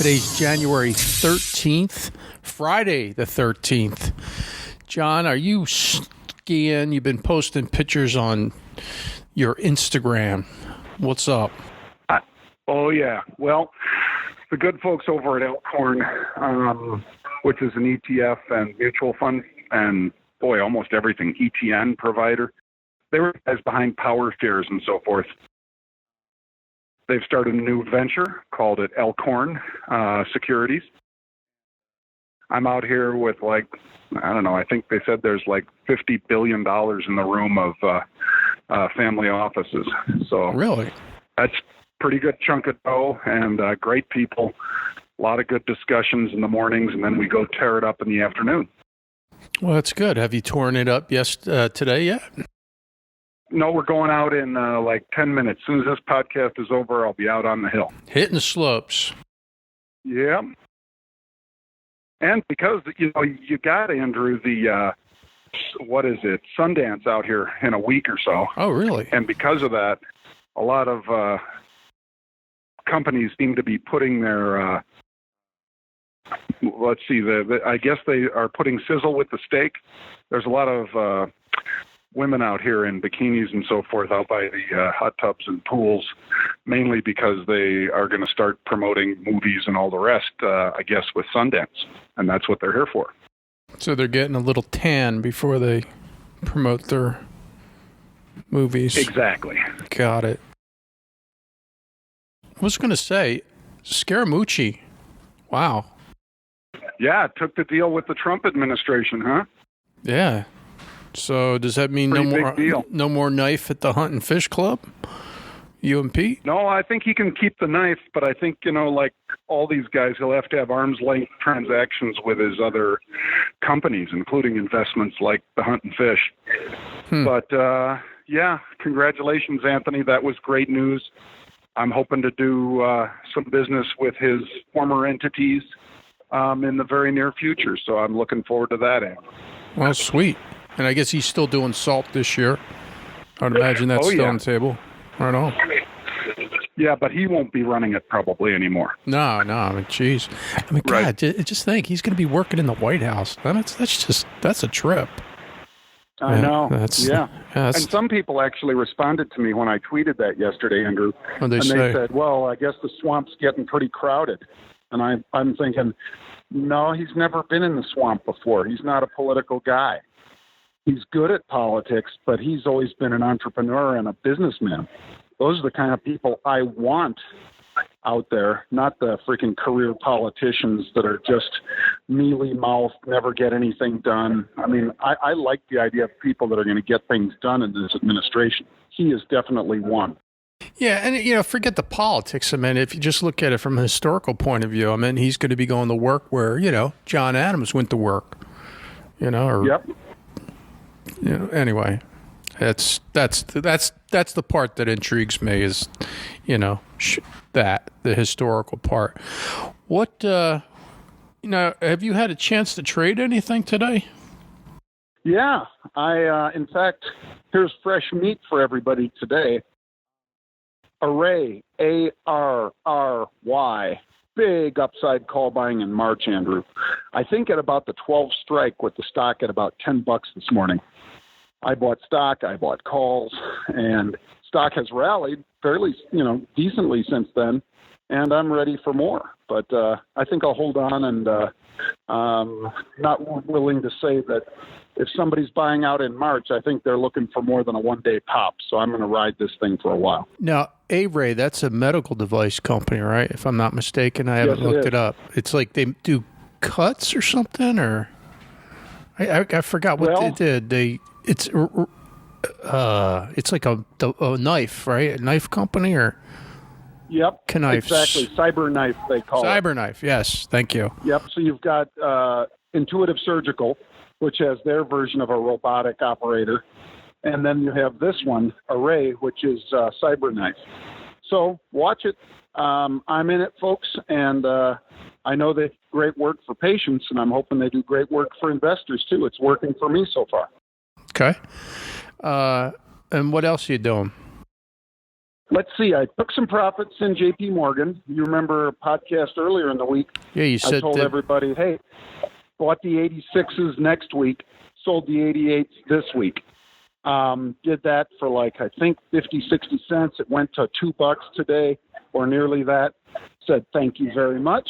Today's January 13th, Friday the 13th. John, are you skiing? You've been posting pictures on your Instagram. What's up? Oh, yeah. Well, the good folks over at Elkhorn, which is an ETF and mutual fund and, boy, almost everything, ETN provider, they were guys behind Power Shares and so forth. They've started a new venture, called it Elkhorn Securities. I'm out here with I think they said there's like $50 billion in the room of family offices. So really, that's a pretty good chunk of dough and great people. A lot of good discussions in the mornings, and then we go tear it up in the afternoon. Well, that's good. Have you torn it up today yet? No, we're going out in 10 minutes. As soon as this podcast is over, I'll be out on the hill. Hitting the slopes. Yeah. And because, you got, Andrew, the, Sundance out here in a week or so. Oh, really? And because of that, a lot of companies seem to be putting their, I guess they are putting sizzle with the steak. There's a lot of women out here in bikinis and so forth out by the hot tubs and pools, mainly because they are going to start promoting movies and all the rest, I guess, with Sundance. And that's what they're here for. So they're getting a little tan before they promote their movies. Exactly. Got it. I was going to say, Scaramucci. Wow. Yeah, took the deal with the Trump administration, huh? Yeah. So does that mean no more knife at the Hunt and Fish Club? UMP? No, I think he can keep the knife, but I think, like all these guys, he'll have to have arm's length transactions with his other companies, including investments like the Hunt and Fish. But, yeah, congratulations, Anthony. That was great news. I'm hoping to do some business with his former entities in the very near future, so I'm looking forward to that, Anthony. Well, sweet. And I guess he's still doing salt this year. I would imagine that's still on the table. Right on. Yeah, but he won't be running it probably anymore. No. I mean, geez. God, just think he's going to be working in the White House. That's a trip. I know. And some people actually responded to me when I tweeted that yesterday, Andrew. What'd they say? They said, well, I guess the swamp's getting pretty crowded. And I'm thinking, no, he's never been in the swamp before. He's not a political guy. He's good at politics, but he's always been an entrepreneur and a businessman. Those are the kind of people I want out there, not the freaking career politicians that are just mealy-mouthed, never get anything done. I mean, I like the idea of people that are going to get things done in this administration. He is definitely one. Yeah, and, forget the politics. I mean, if you just look at it from a historical point of view, I mean, he's going to be going to work where, John Adams went to work, Yep. Anyway, that's the part that intrigues me is, the historical part. What, have you had a chance to trade anything today? Yeah, in fact, here's fresh meat for everybody today. ARRY, ARRY, big upside call buying in March, Andrew. I think at about the 12 strike with the stock at about $10 this morning. I bought stock, I bought calls, and stock has rallied fairly, decently since then, and I'm ready for more. But I think I'll hold on and not willing to say that if somebody's buying out in March, I think they're looking for more than a one-day pop. So I'm going to ride this thing for a while. Now, ARRY, that's a medical device company, right? If I'm not mistaken, I haven't looked it up. It's like they do cuts or something, or I forgot what they did. It's like a knife, right? A knife company, or yep, knives. Exactly. Cyberknife, they call it. Cyberknife, yes. Thank you. Yep. So you've got Intuitive Surgical, which has their version of a robotic operator, and then you have this one, ARRY, which is Cyberknife. So watch it. I'm in it, folks, and I know they do great work for patients, and I'm hoping they do great work for investors too. It's working for me so far. Okay. And what else are you doing? let's see. I took some profits in JP Morgan. You remember a podcast earlier in the week? Yeah, you said I told everybody, hey, bought the 86s next week, sold the 88s this week. Did that for like, I think 50, 60 cents. It went to $2 today or nearly that. Said, thank you very much.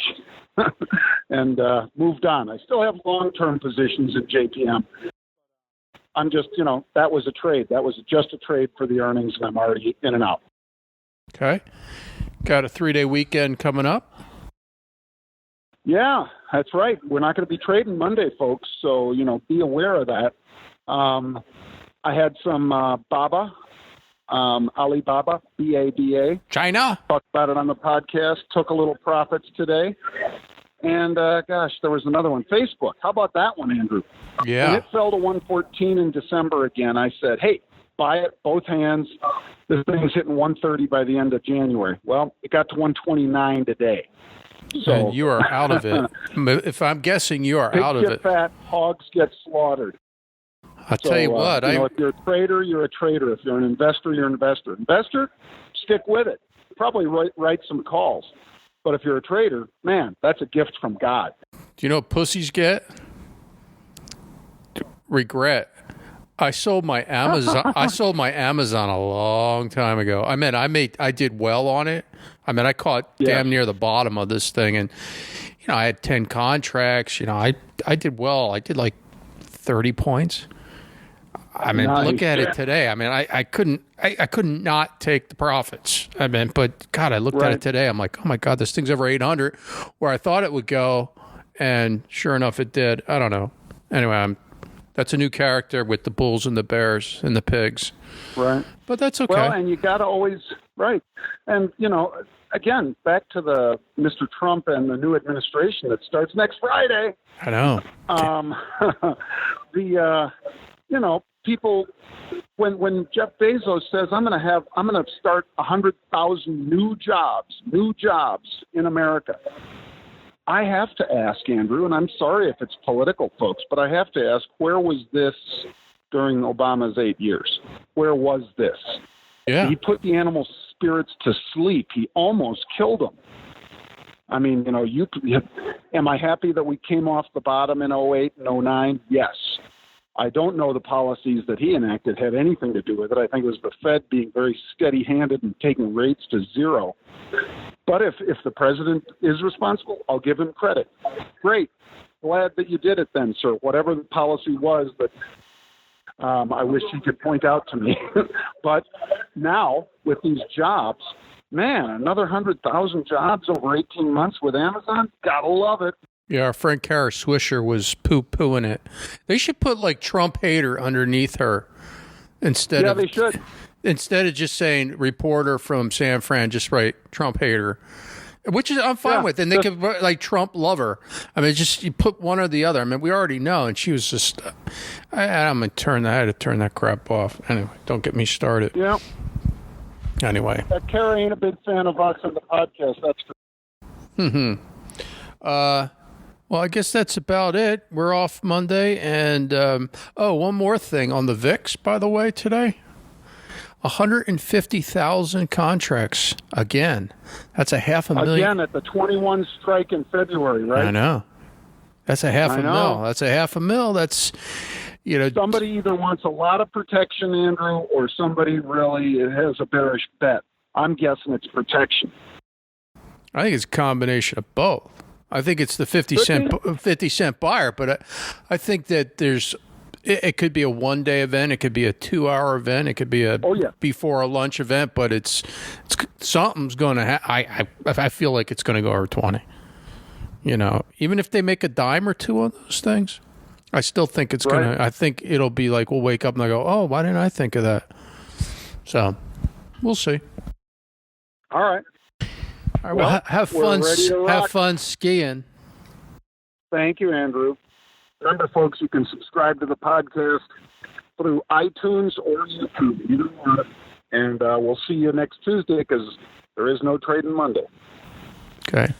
And moved on. I still have long-term positions in JPM. I'm just, that was a trade. That was just a trade for the earnings, and I'm already in and out. Okay. Got a 3-day weekend coming up? Yeah, that's right. We're not going to be trading Monday, folks, so, be aware of that. I had some Baba, Alibaba, BABA. China? Talked about it on the podcast. Took a little profits today. And, there was another one, Facebook. How about that one, Andrew? Yeah. When it fell to 114 in December again, I said, hey, buy it, both hands. This thing's hitting 130 by the end of January. Well, it got to 129 today. So and you are out of it. If I'm guessing, you are out of it. Pigs get fat, hogs get slaughtered. I'll tell you what. If you're a trader, you're a trader. If you're an investor, you're an investor. Investor, stick with it. Probably write some calls. But if you're a trader, man, that's a gift from God. Do you know what pussies get? Regret. I sold my Amazon. I sold my Amazon a long time ago. I did well on it. I caught damn near the bottom of this thing, and I had 10 contracts. I did well. I did like 30 points. Nice. Look at it today. I couldn't not take the profits. But God, I looked at it today. I'm like, oh my God, this thing's over 800, where I thought it would go, and sure enough, it did. I don't know. Anyway, that's a new character with the bulls and the bears and the pigs. Right. But that's okay. Well, and you got to always and again, back to the Mr. Trump and the new administration that starts next Friday. I know. People, when Jeff Bezos says, I'm going to start 100,000 new jobs in America, I have to ask, Andrew, and I'm sorry if it's political, folks, but I have to ask, where was this during Obama's 8 years? Where was this? Yeah. He put the animal spirits to sleep. He almost killed them. Am I happy that we came off the bottom in 08 and 09? Yes. I don't know the policies that he enacted had anything to do with it. I think it was the Fed being very steady-handed and taking rates to zero. But if the president is responsible, I'll give him credit. Great. Glad that you did it then, sir. Whatever the policy was that I wish he could point out to me. But now, with these jobs, man, another 100,000 jobs over 18 months with Amazon, gotta love it. Yeah, our friend Kara Swisher was poo-pooing it. They should put like Trump hater underneath her instead of. Yeah, they should. Instead of just saying reporter from San Fran, just write Trump hater, which is I'm fine with. And they could put like Trump lover. Just you put one or the other. We already know. And she was just. I'm gonna I had to turn that crap off. Anyway, don't get me started. Yeah. Anyway. Kara ain't a big fan of us on the podcast. That's true. Well, I guess that's about it. We're off Monday. And, one more thing on the VIX, by the way, today. 150,000 contracts again. That's a half a million. Again, at the 21 strike in February, right? I know. That's a half a mil. That's a half a mil. That's, Somebody either wants a lot of protection, Andrew, or somebody really has a bearish bet. I'm guessing it's protection. I think it's a combination of both. I think it's the 50 cent buyer, but I think that it could be a 1-day event, it could be a 2-hour event, it could be a before a lunch event, but it's something's going to I feel like it's going to go over 20. Even if they make a dime or two on those things, I still think it's going to. I think it'll be like we'll wake up and I go, oh, why didn't I think of that? So we'll see. All right. All right, well, have fun. Have fun skiing. Thank you, Andrew. Remember, folks, you can subscribe to the podcast through iTunes or YouTube. Either one. And we'll see you next Tuesday because there is no trading Monday. Okay.